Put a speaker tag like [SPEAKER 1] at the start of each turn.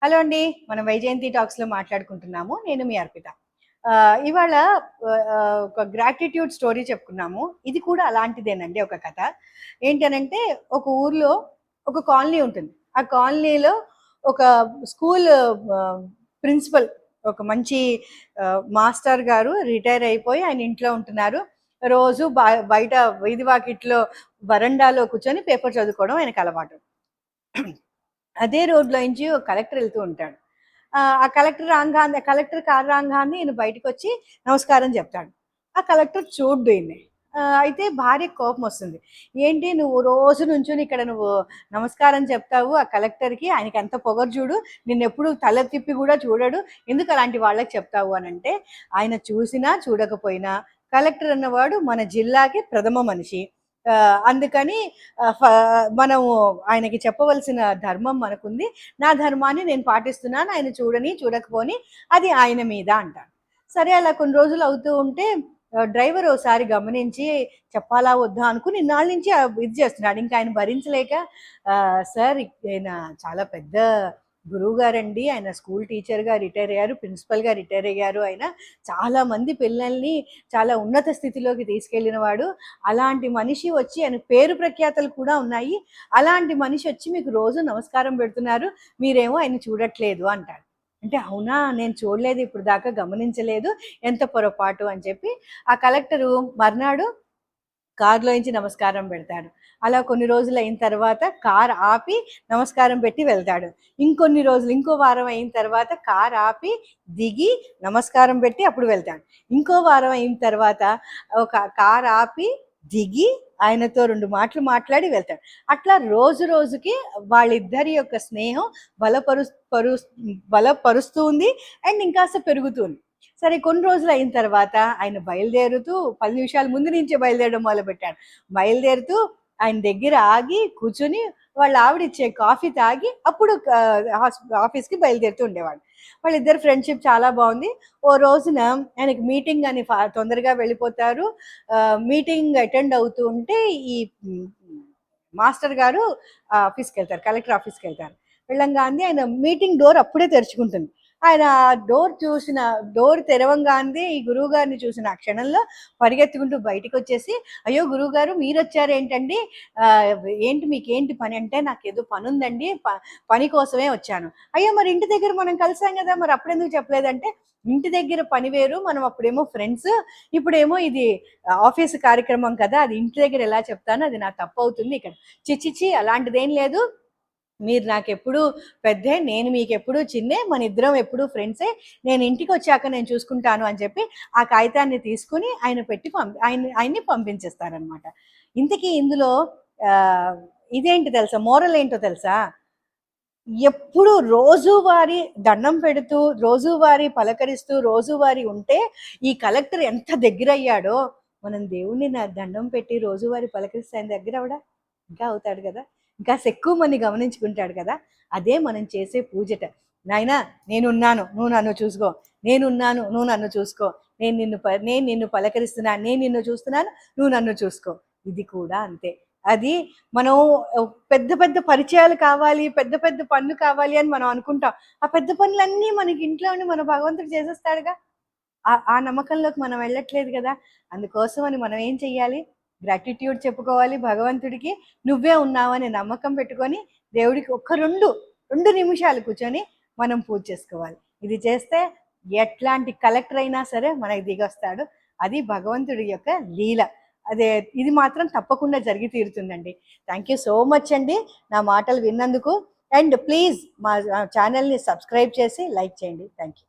[SPEAKER 1] Hello అండి. మనం వైజయంతి టాక్స్‌లో మాట్లాడుకుంటున్నాము. నేను మీ అర్పిత. ఇవాళ ఒక గ్రాటిట్యూడ్ స్టోరీ చెప్పుకున్నాము. ఇది కూడా అలాంటిదేనండి ఒక కథ. ఏంటనంటే ఒక ఊర్లో ఒక కాలనీ ఉంటుంది. ఆ కాలనీలో ఒక స్కూల్ ప్రిన్సిపల్ ఒక మంచి మాస్టర్ గారు రిటైర్ అయిపోయి ఆయన ఇంట్లో ఉంటున్నారు. రోజు బయట వీధి వాకిట్లో వరండాలో కూర్చొని పేపర్ చదువుకోవడం ఆయనకు అలవాటు. అదే రోడ్లో నుంచి ఒక కలెక్టర్ వెళ్తూ ఉంటాడు. ఆ కలెక్టర్ కారు రాగానే ఈయన బయటకొచ్చి నమస్కారం చెప్తాడు. ఆ కలెక్టర్ చూడ్డు ఈయన్ని. అయితే భార్యకి కోపం వస్తుంది. ఏంటి నువ్వు రోజు నుంచొని ఇక్కడ నువ్వు నమస్కారం చెప్తావు ఆ కలెక్టర్‌కి, ఆయనకి ఎంత పొగరు చూడు, నిన్నెప్పుడు తల తిప్పి కూడా చూడడు, ఎందుకు అలాంటి వాళ్ళకి చెప్తావు అనంటే, ఆయన చూసినా చూడకపోయినా కలెక్టర్ అన్నవాడు మన జిల్లాకి ప్రథమ మనిషి. అందుకని మనము ఆయనకి చెప్పవలసిన ధర్మం మనకుంది. నా ధర్మాన్ని నేను పాటిస్తున్నాను. ఆయన చూడని, చూడకపోని అది ఆయన మీద అంటాడు. సరే అలా కొన్ని రోజులు అవుతూ ఉంటే డ్రైవర్ ఓసారి గమనించి చెప్పాలా వద్దా అనుకుని ఇన్నాళ్ళ నుంచి ఇది చేస్తున్నాడు. ఇంకా ఆయన భరించలేక సార్ ఈయన చాలా పెద్ద గురువుగారండి. ఆయన స్కూల్ టీచర్‌గా రిటైర్ అయ్యారు. ప్రిన్సిపల్‌గా రిటైర్ అయ్యారు ఆయన. చాలామంది పిల్లల్ని చాలా ఉన్నత స్థితిలోకి తీసుకెళ్ళిన వాడు. అలాంటి మనిషి వచ్చి ఆయన పేరు ప్రఖ్యాతలు కూడా ఉన్నాయి. అలాంటి మనిషి వచ్చి మీకు రోజు నమస్కారం పెడుతున్నారు. మీరేమో ఆయన్ని చూడట్లేదు అంటాడు. అంటే అవునా! నేను చూడలేదు ఇప్పుడు దాకా గమనించలేదు. ఎంత పొరపాటు అని చెప్పి ఆ కలెక్టరు మర్నాడు కారులోంచి నమస్కారం పెడతాడు. అలా కొన్ని రోజులు అయిన తర్వాత కారు ఆపి నమస్కారం పెట్టి వెళ్తాడు. ఇంకొన్ని రోజులు ఇంకో వారం అయిన తర్వాత కారు ఆపి దిగి నమస్కారం పెట్టి అప్పుడు వెళ్తాడు. ఇంకో వారం అయిన తర్వాత ఒక కారు ఆపి దిగి ఆయనతో 2 మాటలు మాట్లాడి వెళ్తాడు. అట్లా రోజు రోజుకి వాళ్ళిద్దరి యొక్క స్నేహం బలపరుస్తూ ఉంది అండ్ ఇంకాస్త పెరుగుతుంది. సరే కొన్ని రోజులు అయిన తర్వాత ఆయన బయలుదేరుతూ 10 నిమిషాల ముందు నుంచే బయలుదేరడం మొదలుపెట్టాడు. బయలుదేరుతూ ఆయన దగ్గర ఆగి కూర్చొని వాళ్ళ ఆవిడ ఇచ్చే కాఫీ తాగి అప్పుడు ఆఫీస్‌కి బయలుదేరుతూ ఉండేవాడు. వాళ్ళిద్దరి ఫ్రెండ్‌షిప్ చాలా బాగుంది. ఓ రోజున ఆయనకి మీటింగ్ అని తొందరగా వెళ్ళిపోతారు. మీటింగ్ అటెండ్ అవుతూ ఉంటే ఈ మాస్టర్ గారు ఆఫీస్‌కెళ్తారు. కలెక్టర్ ఆఫీస్‌కెళ్తారు. వెళ్ళంగానే ఆయన మీటింగ్ డోర్ అప్పుడే తెరుచుకుంటుంది. ఆయన డోర్ తెరవంగానే ఈ గురువుగారిని చూసిన ఆ క్షణంలో పరిగెత్తుకుంటూ బయటికొచ్చేసి, "అయ్యో! గురువుగారు మీరొచ్చారేంటండి? ఏంటి మీకేంటి పని?" అంటే, "నాకేదో పనుందండి. పని కోసమే వచ్చాను." "అయ్యో! మరి ఇంటి దగ్గర మనం కలిసాం గదా! మరి అప్పుడెందుకు చెప్పలేదంటే?" ఇంటి దగ్గర పని వేరు. మనం అప్పుడేమో ఫ్రెండ్స్. ఇప్పుడేమో ఇది ఆఫీస్ కార్యక్రమం కదా! అది ఇంటి దగ్గర ఎలా చెప్తాను? అది నా తప్పవుతుంది ఇక్కడ. ఛీ! అలాంటిదేం లేదు. మీరు నాకెప్పుడు పెద్దే, నేను మీకెప్పుడు చిన్నే, మనిద్దరం ఎప్పుడు ఫ్రెండ్సే. నేను ఇంటికొచ్చాక నేను చూసుకుంటాను అని చెప్పి ఆ కాగితాన్ని తీసుకొని ఆయన పెట్టి ఆయన్ని పంపించేస్తారనమాట. ఇంతకీ ఇందులో ఆహ్, ఇదేంటి తెలుసా? మోరల్ ఏంటో తెలుసా? ఎప్పుడు రోజువారీ దండం పెడుతూ, రోజువారీ పలకరిస్తూ, రోజువారీ ఉంటే ఈ కలెక్టర్ ఎంత దగ్గరయ్యాడో, మనం దేవుడిని దండం పెట్టి రోజువారీ పలకరిస్తే ఆయన దగ్గరవ్వడా? ఇంకా అవుతాడు గదా! ఇంకాస్త ఎక్కువ మంది గమనించుకుంటాడు కదా! అదే మనం చేసే పూజట. నాయనా నేనున్నాను, నువ్వు నన్ను చూసుకో. నేనున్నాను, నువ్వు నన్ను చూసుకో. నేను నిన్ను పలకరిస్తున్నాను, నేను నిన్ను చూస్తున్నాను, నువ్వు నన్ను చూసుకో. ఇది కూడా అంతే. అది మనం పెద్ద పెద్ద పరిచయాలు కావాలి, పెద్ద పెద్ద పనులు కావాలి అని మనం అనుకుంటాం. ఆ పెద్ద పనులన్నీ మనకి ఇంట్లో ఉండి మన భగవంతుడు చేసేస్తాడుగా. ఆ నమ్మకంలోకి మనం వెళ్ళట్లేదు గదా! అందుకోసమని మనం ఏం చెయ్యాలి? గ్రాటిట్యూడ్ చెప్పుకోవాలి భగవంతుడికి. నువ్వే ఉన్నావనే నమ్మకం పెట్టుకొని దేవుడికి ఒక 2 నిమిషాలు కూర్చొని మనం పూజ చేసుకోవాలి. ఇది చేస్తే ఎట్లాంటి కలెక్టర్ అయినా సరే మనకి దిగొస్తాడు. అది భగవంతుడి యొక్క లీల. అదే ఇది మాత్రం తప్పకుండా జరిగి తీరుతుందండి. థ్యాంక్ యూ సో మచ్ అండి నా మాటలు విన్నందుకు. అండ్ ప్లీజ్ మా ఛానల్‌ని సబ్స్క్రైబ్ చేసి లైక్ చేయండి. Thank you.